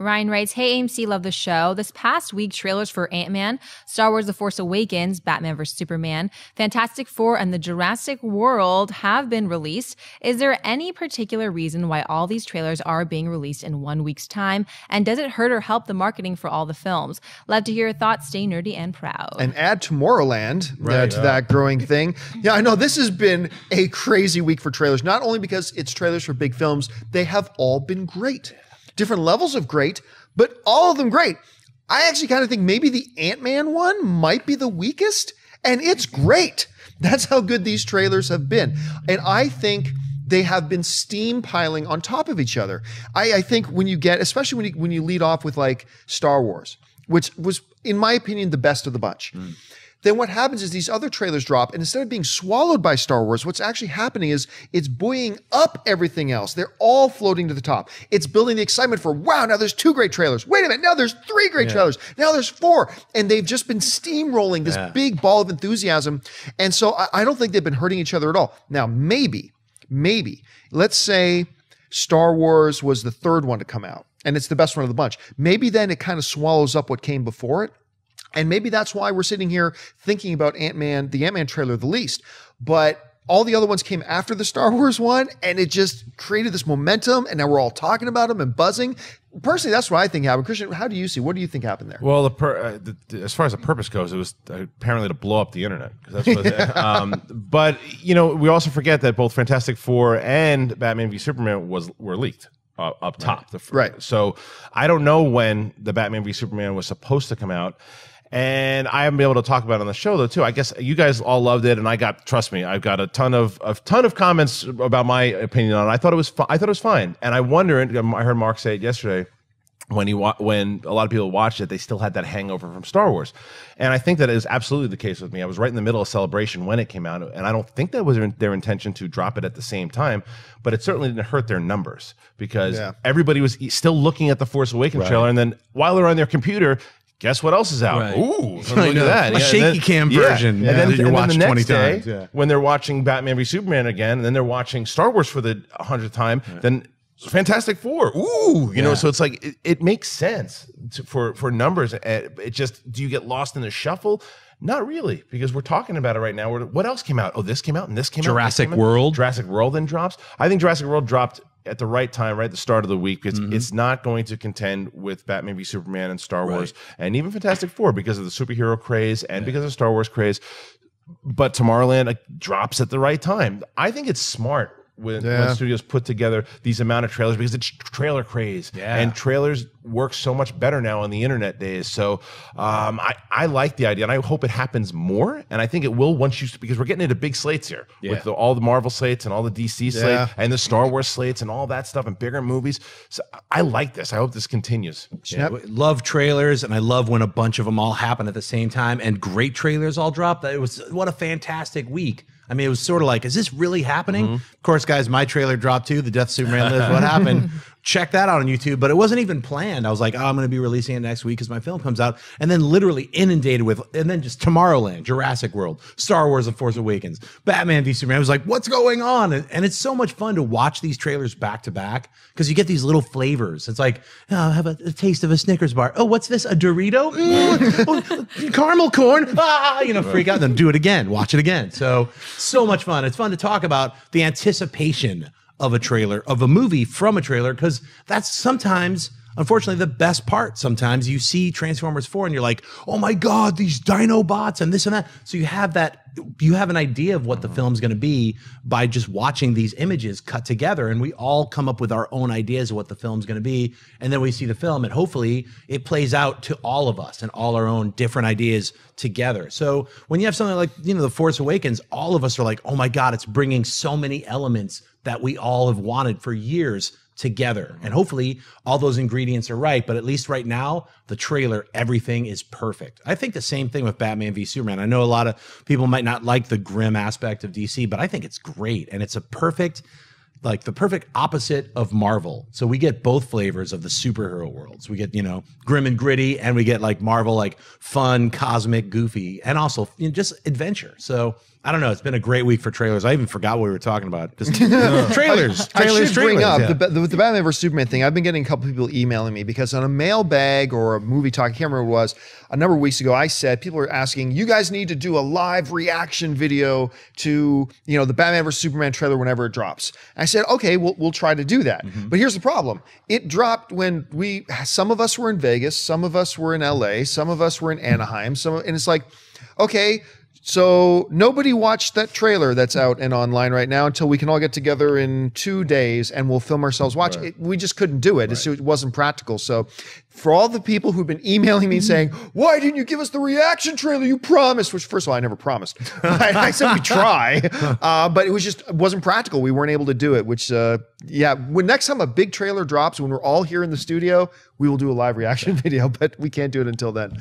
Ryan writes, hey, AMC Love the show. This past week, trailers for Antman, Star Wars The Force Awakens, Batman vs. Superman, Fantastic Four, and the Jurasic World have been released. Is there any particular reason why all these trailers are being released in 1 week's time? And does it hurt or help the marketing for all the films? Love to hear your thoughts. Stay nerdy and proud. And add Tomorrowland to that growing thing. Yeah, I know this has been a crazy week for trailers, not only because it's trailers for big films, they have all been great. Different levels of great, but all of them great. I actually kind of think maybe the Ant-Man one might be the weakest, and it's great. That's how good these trailers have been. And I think they have been steam piling on top of each other. I think when you get, especially when you lead off with like Star Wars, which was, in my opinion, the best of the bunch. Then what happens is these other trailers drop, and instead of being swallowed by Star Wars, what's actually happening is it's buoying up everything else. They're all floating to the top. It's building the excitement for, wow, now there's 2 great trailers. Wait a minute, now there's 3 great trailers. Now there's 4. And they've just been steamrolling this big ball of enthusiasm. And so I don't think they've been hurting each other at all. Now, maybe, let's say Star Wars was the 3rd one to come out, and it's the best one of the bunch. Maybe then it kind of swallows up what came before it. And maybe that's why we're sitting here thinking about Ant-Man, the Ant-Man trailer the least. But all the other ones came after the Star Wars one, and it just created this momentum, and now we're all talking about them and buzzing. Personally, that's what I think happened. Christian, how do you see? What do you think happened there? Well, as far as the purpose goes, it was apparently to blow up the internet. That's what but, you know, we also forget that both Fantastic Four and Batman v Superman were leaked. Up top. Right. So I don't know when the Batman v Superman was supposed to come out. And I haven't been able to talk about it on the show though too. I guess you guys all loved it, and trust me, I've got a ton of comments about my opinion on it. I thought it was fine, and I wonder. I heard Mark say it yesterday when a lot of people watched it, they still had that hangover from Star Wars, and I think that is absolutely the case with me. I was right in the middle of Celebration when it came out, and I don't think that was their intention to drop it at the same time, but it certainly didn't hurt their numbers because everybody was still looking at the Force Awakens trailer, and then while they're on their computer, guess what else is out? Right. Ooh, look at that. A shaky cam version. And then you're watching the 20 next day, times. when they're watching Batman v Superman again, and then they're watching Star Wars for the 100th time, then Fantastic Four. Ooh, you know, so it's like, it makes sense for numbers. It just, do you get lost in the shuffle? Not really, because we're talking about it right now. What else came out? Oh, this came out, and this came out. Jurassic World. Jurassic World then drops. I think Jurassic World dropped at the right time, right at the start of the week, because it's not going to contend with Batman v Superman and Star Wars and even Fantastic Four because of the superhero craze and because of Star Wars craze. But Tomorrowland drops at the right time. I think it's smart when studios put together these amount of trailers because it's trailer craze, and trailers work so much better now on the internet days. So I like the idea, and I hope it happens more. And I think it will because we're getting into big slates here with all the Marvel slates and all the DC slates and the Star Wars slates and all that stuff and bigger movies. So I like this. I hope this continues. Love trailers, and I love when a bunch of them all happen at the same time and great trailers all drop. What a fantastic week. I mean, it was sort of like, is this really happening? Of course, guys, my trailer dropped too. The Death of Superman Lives. What happened? Check that out on YouTube. But it wasn't even planned. I was like, oh, I'm going to be releasing it next week because my film comes out. And then literally inundated with, and then just Tomorrowland, Jurassic World, Star Wars, The Force Awakens, Batman v Superman. I was like, what's going on? And it's so much fun to watch these trailers back to back because you get these little flavors. It's like, oh, I'll have a taste of a Snickers bar. Oh, what's this? A Dorito? Caramel corn? Freak out and then do it again. Watch it again. So much fun. It's fun to talk about the anticipation of a trailer, of a movie from a trailer, because that's sometimes, unfortunately, the best part. Sometimes you see Transformers 4 and you're like, oh my God, these dino bots and this and that. So you have an idea of what the film's going to be by just watching these images cut together. And we all come up with our own ideas of what the film's going to be. And then we see the film, and hopefully it plays out to all of us and all our own different ideas together. So when you have something like, The Force Awakens, all of us are like, oh my God, it's bringing so many elements that we all have wanted for years together. And hopefully all those ingredients are right. But at least right now, the trailer, everything is perfect. I think the same thing with Batman v Superman. I know a lot of people might not like the grim aspect of DC, but I think it's great. And it's the perfect opposite of Marvel. So we get both flavors of the superhero worlds. We get, grim and gritty, and we get like Marvel, like fun, cosmic, goofy, and also just adventure. So I don't know. It's been a great week for trailers. I even forgot what we were talking about. Just trailers. I should bring up yeah. the Batman vs Superman thing. I've been getting a couple people emailing me because on a mailbag or a movie talk, I can't remember what it was, a number of weeks ago, I said people are asking, you guys need to do a live reaction video to the Batman vs Superman trailer whenever it drops. And I said, okay, we'll try to do that. But here's the problem: it dropped when some of us were in Vegas, some of us were in LA, some of us were in Anaheim, and it's like, okay. So nobody watched that trailer that's out and online right now until we can all get together in 2 days and we'll film ourselves watching it. We just couldn't do it. It wasn't practical. So for all the people who've been emailing me saying, why didn't you give us the reaction trailer you promised? Which, first of all, I never promised. I said we try, but it wasn't practical. We weren't able to do it, which, when next time a big trailer drops, when we're all here in the studio, we will do a live reaction video, but we can't do it until then.